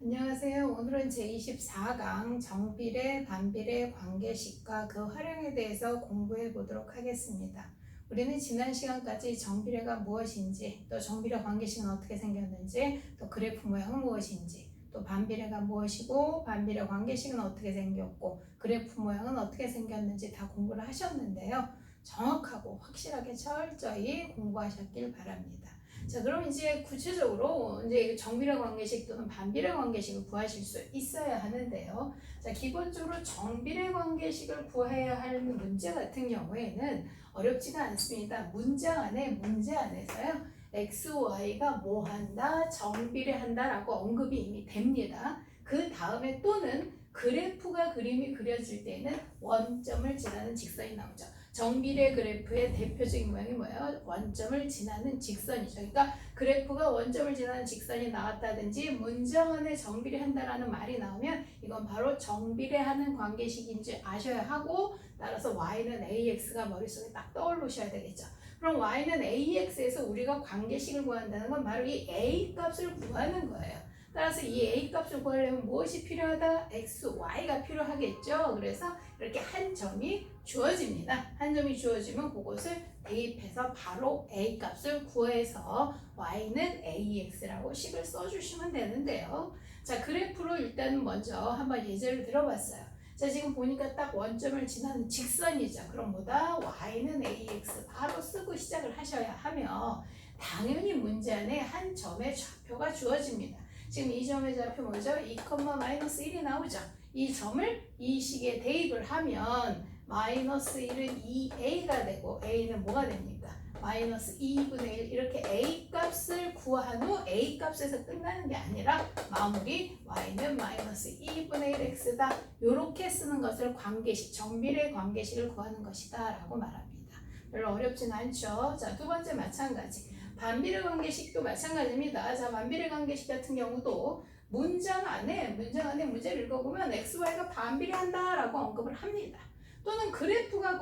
안녕하세요. 오늘은 제24강 정비례, 반비례 관계식과 그 활용에 대해서 공부해 보도록 하겠습니다. 우리는 지난 시간까지 정비례가 무엇인지, 또 정비례 관계식은 어떻게 생겼는지, 또 그래프 모양은 무엇인지, 또 반비례가 무엇이고 반비례 관계식은 어떻게 생겼고 그래프 모양은 어떻게 생겼는지 다 공부를 하셨는데요. 정확하고 확실하게 철저히 공부하셨길 바랍니다. 자, 그럼 이제 구체적으로 이제 정비례 관계식 또는 반비례 관계식을 구하실 수 있어야 하는데요. 자, 기본적으로 정비례 관계식을 구해야 할 문제 같은 경우에는 어렵지가 않습니다. 문제 안에서요. x, y가 뭐 한다, 정비례 한다라고 언급이 이미 됩니다. 그 다음에 또는 그래프가 그림이 그려질 때는 원점을 지나는 직선이 나오죠. 정비례 그래프의 대표적인 모양이 뭐예요? 원점을 지나는 직선이죠. 그러니까 그래프가 원점을 지나는 직선이 나왔다든지 문장 안에 정비례 한다라는 말이 나오면 이건 바로 정비례하는 관계식인지 아셔야 하고, 따라서 y는 ax가 머릿속에 딱 떠올르셔야 되겠죠. 그럼 y는 ax에서 우리가 관계식을 구한다는 건 바로 이 a 값을 구하는 거예요. 따라서 이 a 값을 구하려면 무엇이 필요하다? x, y가 필요하겠죠. 그래서 이렇게 한 점이 주어집니다. 한 점이 주어지면 그것을 대입해서 바로 a 값을 구해서 y는 ax라고 식을 써주시면 되는데요. 자, 그래프로 일단 먼저 한번 예제를 들어봤어요. 자, 지금 보니까 딱 원점을 지나는 직선이죠. 그럼 뭐다? y는 ax 바로 쓰고 시작을 하셔야 하며, 당연히 문제 안에 한 점의 좌표가 주어집니다. 지금 이 점의 좌표 뭐죠? 2,-1이 나오죠. 이 점을 이 식에 대입을 하면 마이너스 1은 2a가 되고 a는 뭐가 됩니까? 마이너스 2분의 1 이렇게 a 값을 구한 후 a 값에서 끝나는 게 아니라 마무리 y는 마이너스 2분의 1 x다. 이렇게 쓰는 것을 관계식, 정비례 관계식을 구하는 것이다 라고 말합니다. 별로 어렵진 않죠. 자, 두 번째 마찬가지. 반비례 관계식도 마찬가지입니다. 자, 반비례 관계식 같은 경우도 문장 안에 문제를 읽어보면 xy가 반비례한다라고 언급을 합니다. 또는 그래프가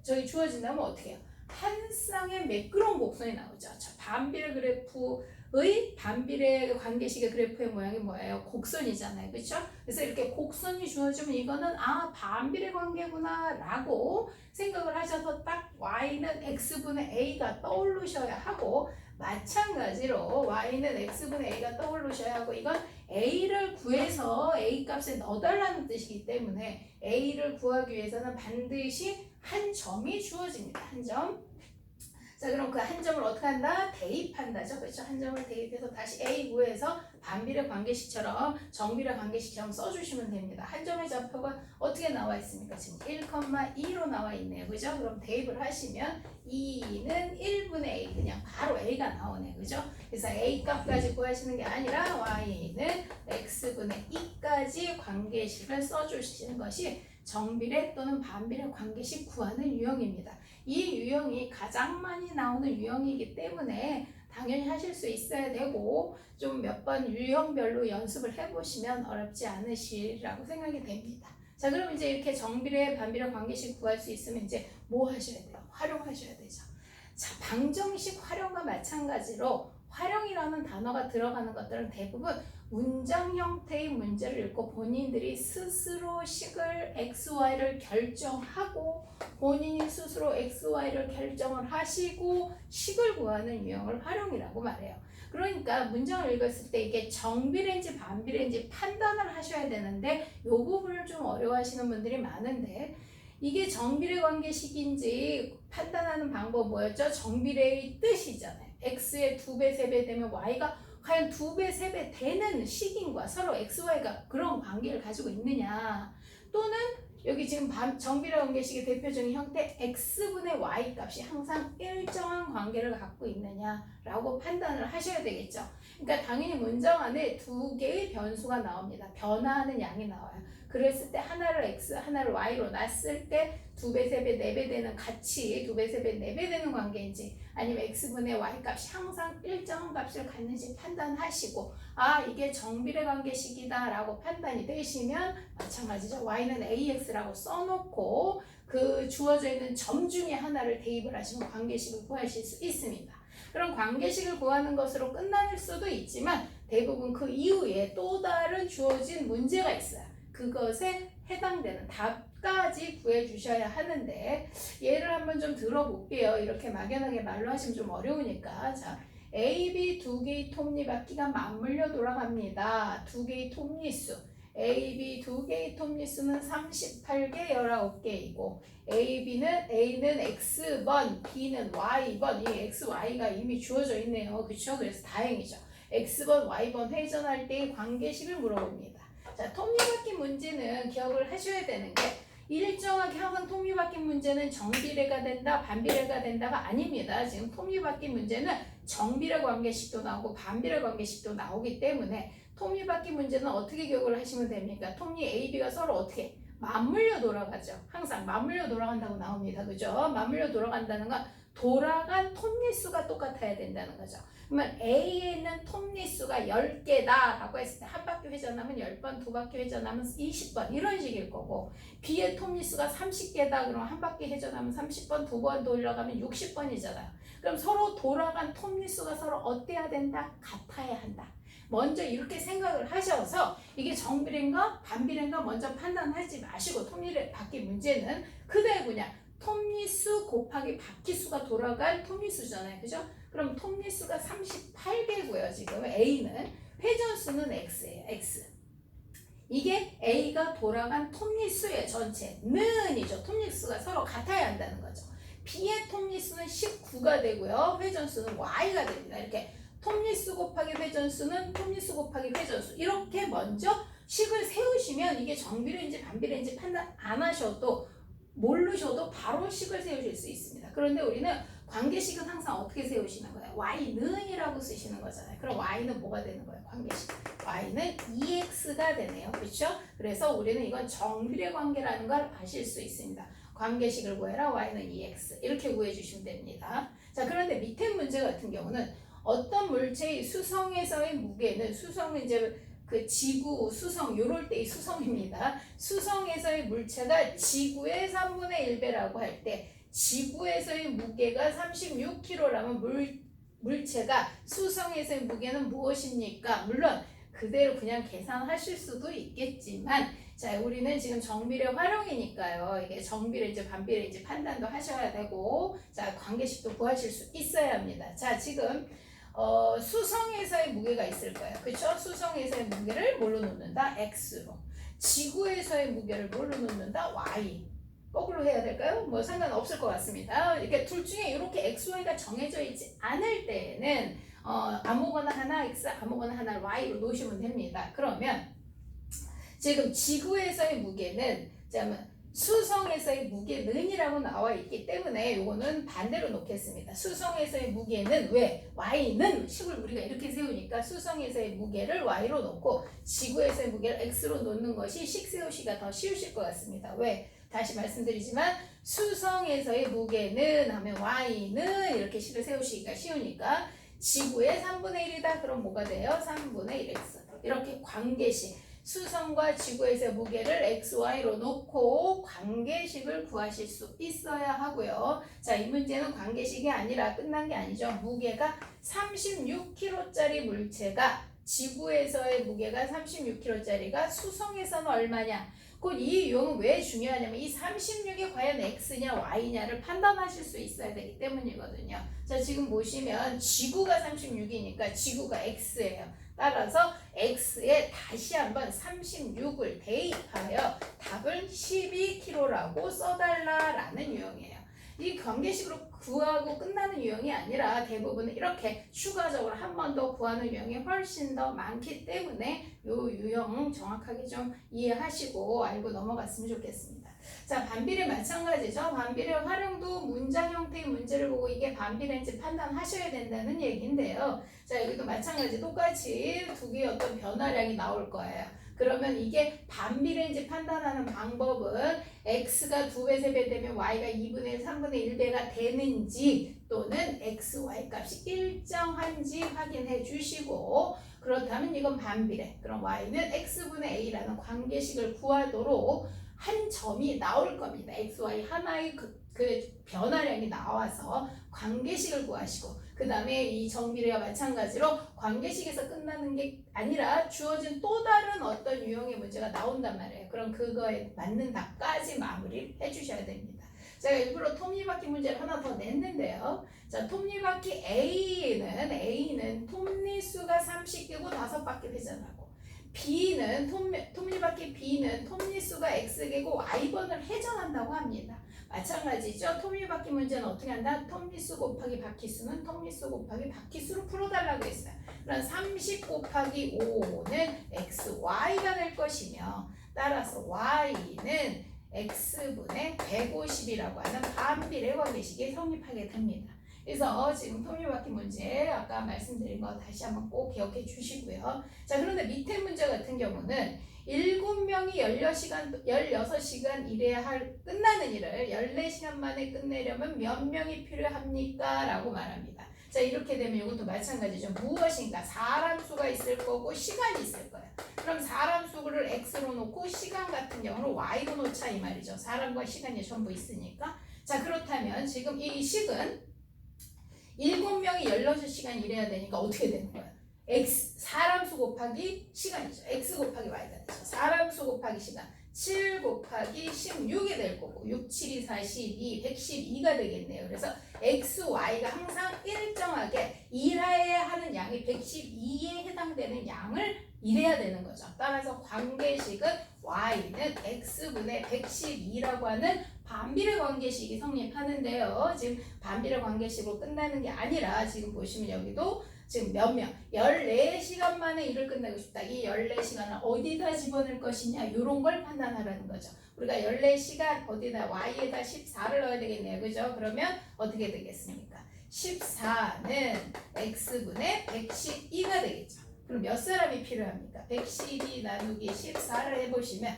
주어진다면 어떻게 해요? 한 쌍의 매끄러운 곡선이 나오죠. 자, 반비례 그래프의 반비례 관계식의 그래프의 모양이 뭐예요? 곡선이잖아요. 그렇죠? 그래서 이렇게 곡선이 주어지면 이거는 반비례 관계구나 라고 생각을 하셔서 딱 y는 x분의 a가 떠오르셔야 하고, 마찬가지로 y는 x분의 a가 떠오르셔야 하고, 이건 a를 구해서 a 값에 넣어달라는 뜻이기 때문에 a를 구하기 위해서는 반드시 한 점이 주어집니다. 한 점. 자, 그럼 그 한 점을 어떻게 한다? 대입한다죠. 그렇죠? 한 점을 대입해서 다시 a 구해서 반비례 관계식처럼 정비례 관계식처럼 써주시면 됩니다. 한 점의 좌표가 어떻게 나와 있습니까? 지금 1,2로 나와 있네요. 그죠? 그럼 대입을 하시면 2는 1분의 a, 그냥 바로 a가 나오네요. 그죠? 그래서 a 값까지 구하시는 게 아니라 y는 x분의 2까지 관계식을 써주시는 것이 정비례 또는 반비례 관계식 구하는 유형입니다. 이 유형이 가장 많이 나오는 유형이기 때문에 당연히 하실 수 있어야 되고, 좀 몇 번 유형별로 연습을 해보시면 어렵지 않으시리라고 생각이 됩니다. 자, 그럼 이제 이렇게 정비례, 반비례 관계식 구할 수 있으면 이제 뭐 하셔야 돼요? 활용하셔야 되죠. 자, 방정식 활용과 마찬가지로 활용이라는 단어가 들어가는 것들은 대부분 문장 형태의 문제를 읽고 본인들이 스스로 식을 XY를 결정하고 본인이 스스로 XY를 결정을 하시고 식을 구하는 유형을 활용이라고 말해요. 그러니까 문장을 읽었을 때 이게 정비례인지 반비례인지 판단을 하셔야 되는데 이 부분을 좀 어려워하시는 분들이 많은데, 이게 정비례 관계식인지 판단하는 방법 뭐였죠? 정비례의 뜻이잖아요. x의 2배, 3배 되면 y가 과연 2배, 3배 되는 식인과 서로 xy가 그런 관계를 가지고 있느냐, 또는 여기 지금 정비례 관계식의 대표적인 형태 x분의 y 값이 항상 일정한 관계를 갖고 있느냐라고 판단을 하셔야 되겠죠. 그러니까 당연히 문장 안에 두 개의 변수가 나옵니다. 변화하는 양이 나와요. 그랬을 때 하나를 x, 하나를 y로 놨을 때 2배, 3배, 4배 되는 같이 2배, 3배, 4배 되는 관계인지, 아니면 x분의 y 값이 항상 일정한 값을 갖는지 판단하시고, 이게 정비례 관계식이다 라고 판단이 되시면 마찬가지죠. y는 ax라고 써놓고 그 주어져 있는 점 중에 하나를 대입을 하시면 관계식을 구하실 수 있습니다. 그럼 관계식을 구하는 것으로 끝날 수도 있지만 대부분 그 이후에 또 다른 주어진 문제가 있어요. 그것에 해당되는 답까지 구해주셔야 하는데 예를 한번 좀 들어볼게요. 이렇게 막연하게 말로 하시면 좀 어려우니까. 자, A, B 두 개의 톱니바퀴가 맞물려 돌아갑니다. 두 개의 톱니수. A, B 두 개의 톱니수는 38개, 19개이고 A는 X번, B는 Y번. 이 X, Y가 이미 주어져 있네요. 그렇죠? 그래서 다행이죠. X번, Y번 회전할 때의 관계식을 물어봅니다. 자, 톱니바퀴 문제는 기억을 하셔야 되는 게 일정하게 항상 톱니바퀴 문제는 정비례가 된다, 반비례가 된다가 아닙니다. 지금 톱니바퀴 문제는 정비례 관계식도 나오고 반비례 관계식도 나오기 때문에 톱니바퀴 문제는 어떻게 기억을 하시면 됩니까? 톱니 A, B가 서로 어떻게 맞물려 돌아가죠. 항상 맞물려 돌아간다고 나옵니다. 그죠? 맞물려 돌아간다는 건 돌아간 톱니수가 똑같아야 된다는 거죠. 그러면 A에 있는 톱니수가 10개다 라고 했을 때 한 바퀴 회전하면 10번, 두 바퀴 회전하면 20번 이런 식일 거고 B의 톱니수가 30개다 그러면 한 바퀴 회전하면 30번, 두 번 돌려가면 60번이잖아요. 그럼 서로 돌아간 톱니수가 서로 어때야 된다? 같아야 한다. 먼저 이렇게 생각을 하셔서 이게 정비례인가 반비례인가 먼저 판단하지 마시고 톱니바퀴 문제는 그대로 그냥 톱니수 곱하기 바퀴수가 돌아간 톱니수잖아요. 그죠? 그럼 톱니수가 38개고요. 지금 A는 회전수는 X예요. X. 이게 A가 돌아간 톱니수의 전체는이죠. 톱니수가 서로 같아야 한다는 거죠. B의 톱니수는 19가 되고요. 회전수는 Y가 됩니다. 이렇게 톱니수 곱하기 회전수는 톱니수 곱하기 회전수 이렇게 먼저 식을 세우시면 이게 정비례인지 반비례인지 판단 안 하셔도 모르셔도 바로 식을 세우실 수 있습니다. 그런데 우리는 관계식은 항상 어떻게 세우시는 거예요? Y는이라고 쓰시는 거잖아요. 그럼 Y는 뭐가 되는 거예요? 관계식. Y는 EX가 되네요. 그렇죠? 그래서 우리는 이건 정비례 관계라는 걸 아실 수 있습니다. 관계식을 구해라. Y는 EX. 이렇게 구해주시면 됩니다. 자, 그런데 밑에 문제 같은 경우는 어떤 물체의 수성에서의 무게는 수성은 이제 그 지구, 수성, 요럴 때의 수성입니다. 수성에서의 물체가 지구의 3분의 1배라고 할 때 지구에서의 무게가 36kg라면 물체가 수성에서의 무게는 무엇입니까? 물론 그대로 그냥 계산하실 수도 있겠지만 자, 우리는 지금 정비례 활용이니까요. 이게 정비례인지 반비례인지 판단도 하셔야 되고 자, 관계식도 구하실 수 있어야 합니다. 자, 지금 수성에서의 무게가 있을 거예요. 그렇죠? 수성에서의 무게를 뭘로 놓는다? X로. 지구에서의 무게를 뭘로 놓는다? Y. 거꾸로 해야 될까요? 뭐 상관없을 것 같습니다. 이렇게 둘 중에 이렇게 X, Y가 정해져 있지 않을 때에는 아무거나 하나 X, 아무거나 하나 Y로 놓으시면 됩니다. 그러면 지금 지구에서의 무게는 수성에서의 무게는이라고 나와 있기 때문에 이거는 반대로 놓겠습니다. 수성에서의 무게는 왜? Y는 식을 우리가 이렇게 세우니까 수성에서의 무게를 Y로 놓고 지구에서의 무게를 X로 놓는 것이 식 세우기가 더 쉬우실 것 같습니다. 왜? 다시 말씀드리지만 수성에서의 무게는 하면 Y는 이렇게 식을 세우시기가 쉬우니까 지구의 3분의 1이다. 그럼 뭐가 돼요? 3분의 1X. 이렇게 관계식. 수성과 지구에서의 무게를 x, y로 놓고 관계식을 구하실 수 있어야 하고요. 자, 이 문제는 관계식이 아니라 끝난 게 아니죠. 무게가 36kg짜리 물체가 지구에서의 무게가 36kg짜리가 수성에서는 얼마냐? 곧 이 유형은 왜 중요하냐면 이 36이 과연 x냐 y냐를 판단하실 수 있어야 되기 때문이거든요. 자, 지금 보시면 지구가 36이니까 지구가 x예요. 따라서 x에 다시 한번 36을 대입하여 답을 12kg라고 써달라라는 유형이에요. 이 관계식으로 구하고 끝나는 유형이 아니라 대부분 이렇게 추가적으로 한 번 더 구하는 유형이 훨씬 더 많기 때문에 이 유형 정확하게 좀 이해하시고 알고 넘어갔으면 좋겠습니다. 자, 반비례 마찬가지죠. 반비례 활용도 문장 형태의 문제를 보고 이게 반비례인지 판단하셔야 된다는 얘기인데요. 자, 여기도 마찬가지 똑같이 두 개의 어떤 변화량이 나올 거예요. 그러면 이게 반비례인지 판단하는 방법은 x가 2배, 3배 되면 y가 2분의 1, 3분의 1배가 되는지 또는 x, y 값이 일정한지 확인해 주시고 그렇다면 이건 반비례. 그럼 y는 x분의 a라는 관계식을 구하도록 한 점이 나올 겁니다. x, y 하나의 그 변화량이 나와서 관계식을 구하시고 그 다음에 이 정비례와 마찬가지로 관계식에서 끝나는 게 아니라 주어진 또 다른 어떤 유형의 문제가 나온단 말이에요. 그럼 그거에 맞는 답까지 마무리를 해주셔야 됩니다. 제가 일부러 톱니바퀴 문제를 하나 더 냈는데요. 자, 톱니바퀴 A는 톱니수가 30개고 5바퀴 회전하고, B는 톱니바퀴 B는 톱니수가 X개고 Y번을 회전한다고 합니다. 마찬가지죠. 톱니바퀴 문제는 어떻게 한다? 톱니수 곱하기 바퀴수는 톱니수 곱하기 바퀴수로 풀어달라고 했어요. 그럼 30 곱하기 5는 XY가 될 것이며, 따라서 Y는 X분의 150이라고 하는 반비례 관계식이 성립하게 됩니다. 그래서 지금 톱니바퀴 문제 아까 말씀드린 거 다시 한번 꼭 기억해 주시고요. 자, 그런데 밑에 문제 같은 경우는 7명이 16시간 일해야 할 끝나는 일을 14시간 만에 끝내려면 몇 명이 필요합니까? 라고 말합니다. 자, 이렇게 되면 이것도 마찬가지죠. 무엇인가 사람 수가 있을 거고 시간이 있을 거예요. 그럼 사람 수를 X로 놓고 시간 같은 경우는 Y로 놓자 이 말이죠. 사람과 시간이 전부 있으니까. 자, 그렇다면 지금 이 식은 7명이 16시간 일해야 되니까 어떻게 되는 거예요? 사람 수 곱하기 시간이죠. X 곱하기 Y가 되죠. 사람 수 곱하기 시간 7 곱하기 16이 될 거고 6, 7, 2, 42, 112가 되겠네요. 그래서 X, Y가 항상 일정하게 일해야 하는 양이 112에 해당되는 양을 일해야 되는 거죠. 따라서 관계식은 Y는 X분의 112라고 하는 반비례 관계식이 성립하는데요. 지금 반비례 관계식으로 끝나는 게 아니라 지금 보시면 여기도 지금 몇 명, 14시간 만에 일을 끝내고 싶다. 이 14시간을 어디다 집어넣을 것이냐 이런 걸 판단하라는 거죠. 우리가 14시간 어디다 Y에다 14를 넣어야 되겠네요. 그죠? 그러면 어떻게 되겠습니까? 14는 X분의 112가 되겠죠. 그럼 몇 사람이 필요합니까? 112 나누기 14를 해보시면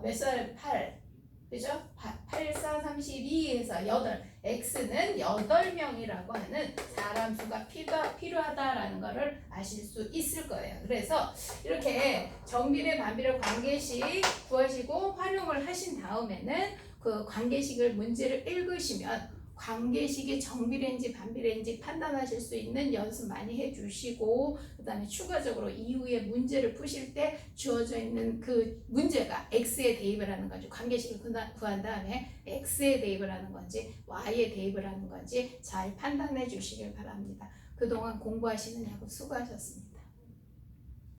몇 사람? 8. 그죠? 8, 4, 32에서 8. X는 8명이라고 하는 사람 수가 필요하다라는 것을 아실 수 있을 거예요. 그래서 이렇게 정비례, 반비례 관계식 구하시고 활용을 하신 다음에는 그 관계식을 문제를 읽으시면 관계식이 정비례인지 반비례인지 판단하실 수 있는 연습 많이 해주시고, 그 다음에 추가적으로 이후에 문제를 푸실 때 주어져 있는 그 문제가 X에 대입을 하는 건지, 관계식을 구한 다음에 X에 대입을 하는 건지 Y에 대입을 하는 건지 잘 판단해 주시길 바랍니다. 그동안 공부하시느냐고 수고하셨습니다.